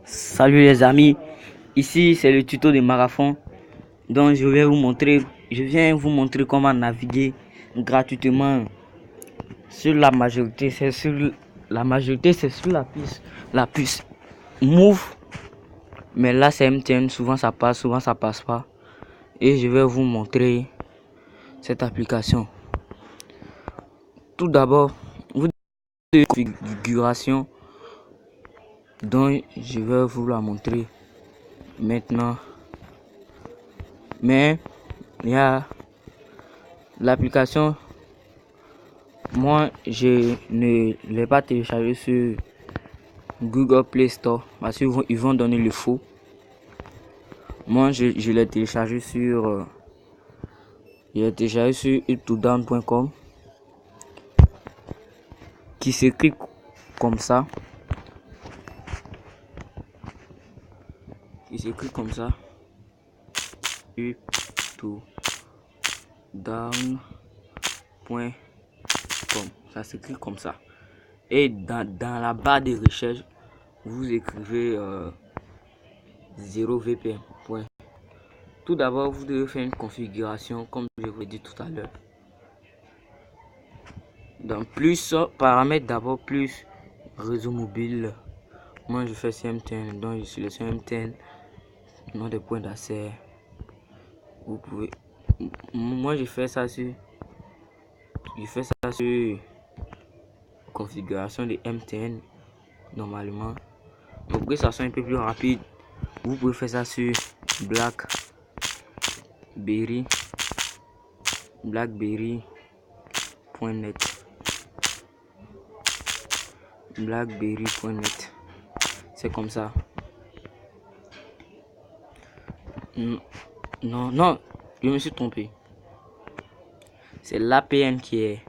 Salut les amis, ici c'est le tuto de Marathon. Donc je viens vous montrer comment naviguer gratuitement sur la majorité. C'est sur la puce Move. Mais là c'est MTN, souvent ça passe, souvent ça passe pas. Et je vais vous montrer cette application. Tout d'abord, vous avez une configuration dont je vais vous la montrer maintenant. Mais il y a l'application, moi je ne l'ai pas téléchargé sur Google Play Store parce qu'ils vont donner le faux. Moi je l'ai téléchargé sur uptodown.com, qui s'écrit comme ça. uptodown.com, ça s'écrit comme ça. Et dans la barre de recherche, vous écrivez 0 VPN. Tout d'abord, vous devez faire une configuration comme je vous l'ai dit tout à l'heure. Dans plus, paramètres d'abord, plus réseau mobile. Moi je fais MTN, donc je suis le MTN, nom de points d'accès. Vous pouvez, moi je fais ça sur configuration de MTN normalement. Donc pour que ça soit un peu plus rapide, vous pouvez faire ça sur blackberry.net. C'est comme ça. Non, je me suis trompé. C'est l'APN qui est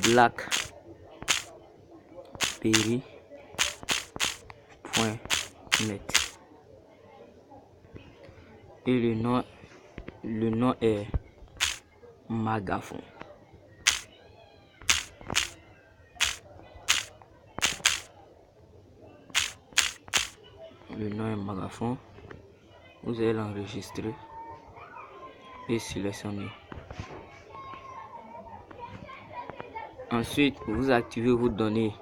blackberry.net. Et le nom est Marathon. Le nom est Marathon. Vous allez l'enregistrer et sélectionner. Ensuite, vous activez vos données.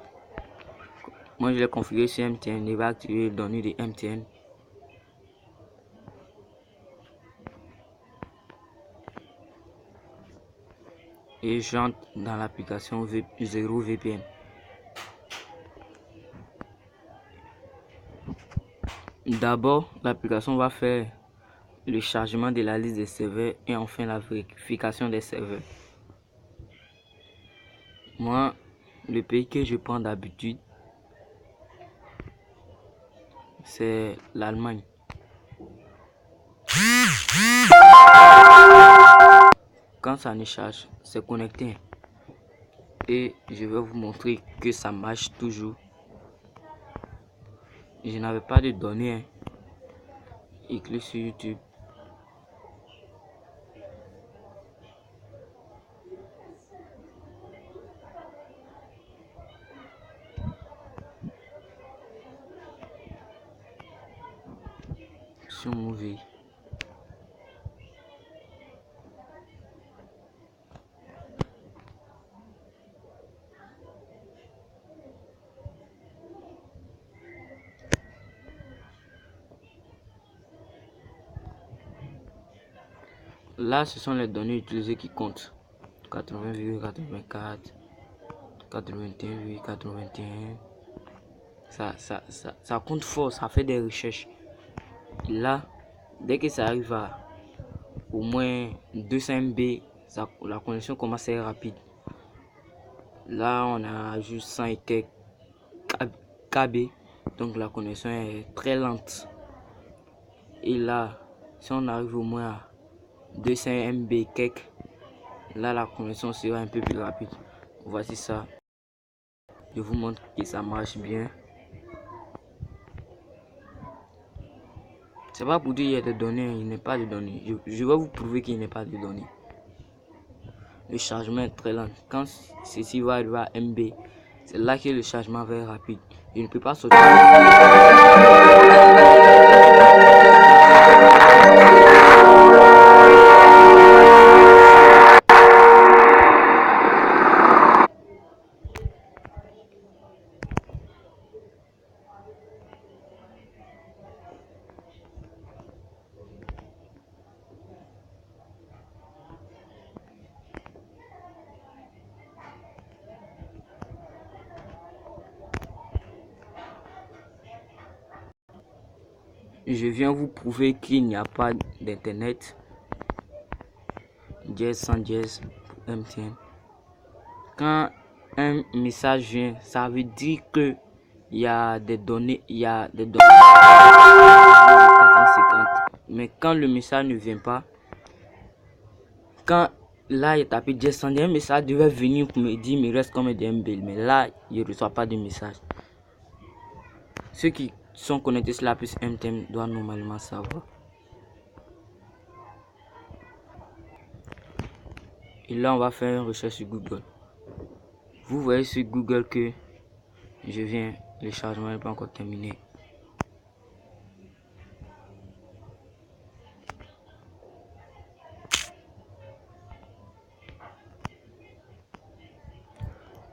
Moi, je l'ai configuré sur MTN. Il va activer les données de MTN. Et j'entre dans l'application 0 VPN. D'abord, l'application va faire le chargement de la liste des serveurs et enfin la vérification des serveurs. Moi, le pays que je prends d'habitude, c'est l'Allemagne. Quand ça ne charge, c'est connecté. Et je vais vous montrer que ça marche toujours. Je n'avais pas de données. Et clique sur YouTube. Sur Movie. Là, ce sont les données utilisées qui comptent. 80,84, 81,81. Ça compte fort, ça fait des recherches. Là, dès que ça arrive à au moins 200 MB, la connexion commence à être rapide. Là, on a juste 100 et quelques KB, donc la connexion est très lente. Et là, si on arrive au moins à 200 MB quelques, là la connexion sera un peu plus rapide. Voici ça. Je vous montre que ça marche bien. C'est pas pour dire qu'il y a des données, il n'y a pas de données. Je vais vous prouver qu'il n'y a pas de données. le chargement est très lent. Quand ceci va arriver à MB, c'est là que le chargement va être rapide. Je ne peux pas sortir. Je viens vous prouver qu'il n'y a pas d'internet. Dièse 100 dièse pour MTN. Quand un message vient, ça veut dire que il y a des données, 450. Mais quand le message ne vient pas, quand là il est tapé dièse 100 dièse, un message devait venir pour me dire il me reste combien de MB, mais là il ne reçoit pas de message. Ceux qui sont connectés sur la puce MTN doivent normalement savoir. Et là on va faire une recherche sur Google. Vous voyez sur Google que je viens, le chargement n'est pas encore terminé.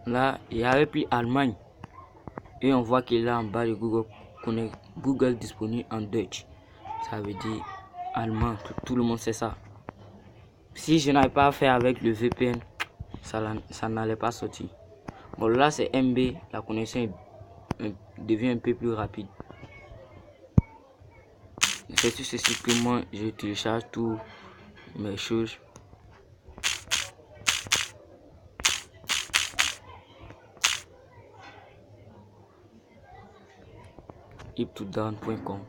Là il y avait pris Allemagne et on voit qu'il est là en bas de Google Connect, Google disponible en Deutsch. Ça veut dire allemand, tout le monde sait ça. Si je n'avais pas fait avec le VPN, ça n'allait pas sortir. Bon là c'est MB, la connexion devient un peu plus rapide. C'est tout ceci que moi je télécharge toutes mes choses. hiptodown.com.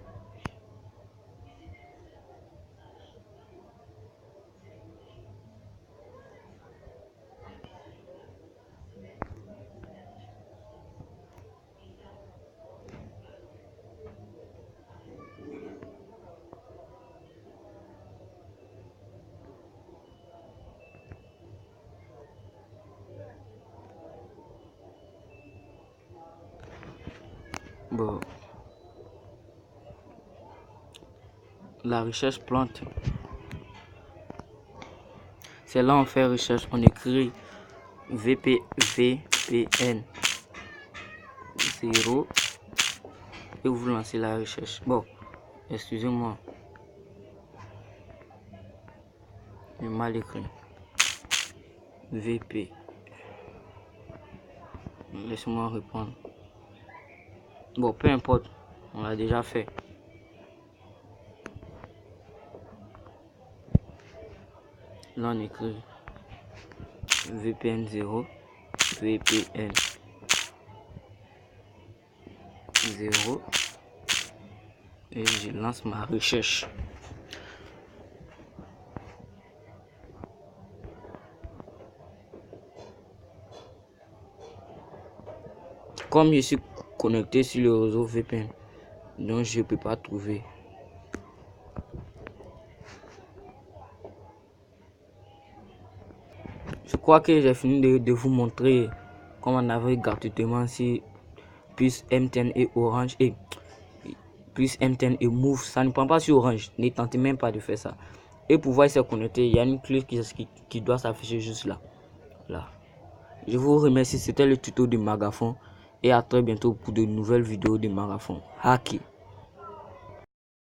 Bon, la recherche plante. C'est là on fait recherche, on écrit VPN 0 et vous lancez la recherche. Bon, excusez-moi, j'ai mal écrit. VP. Laissez-moi répondre. Bon, peu importe, on l'a déjà fait. Là on écrit VPN 0, VPN 0 et je lance ma recherche. Comme je suis connecté sur le réseau VPN, donc je ne peux pas trouver. Je crois que j'ai fini de vous montrer comment on avait gratuitement si plus MTN et Orange et plus MTN et Move. Ça ne prend pas sur Orange, ne tentez même pas de faire ça. Et pour pouvoir se connecter, il y a une clé qui doit s'afficher juste là. Je vous remercie, c'était le tuto de Magaphone et à très bientôt pour de nouvelles vidéos de Magaphone. Hacké.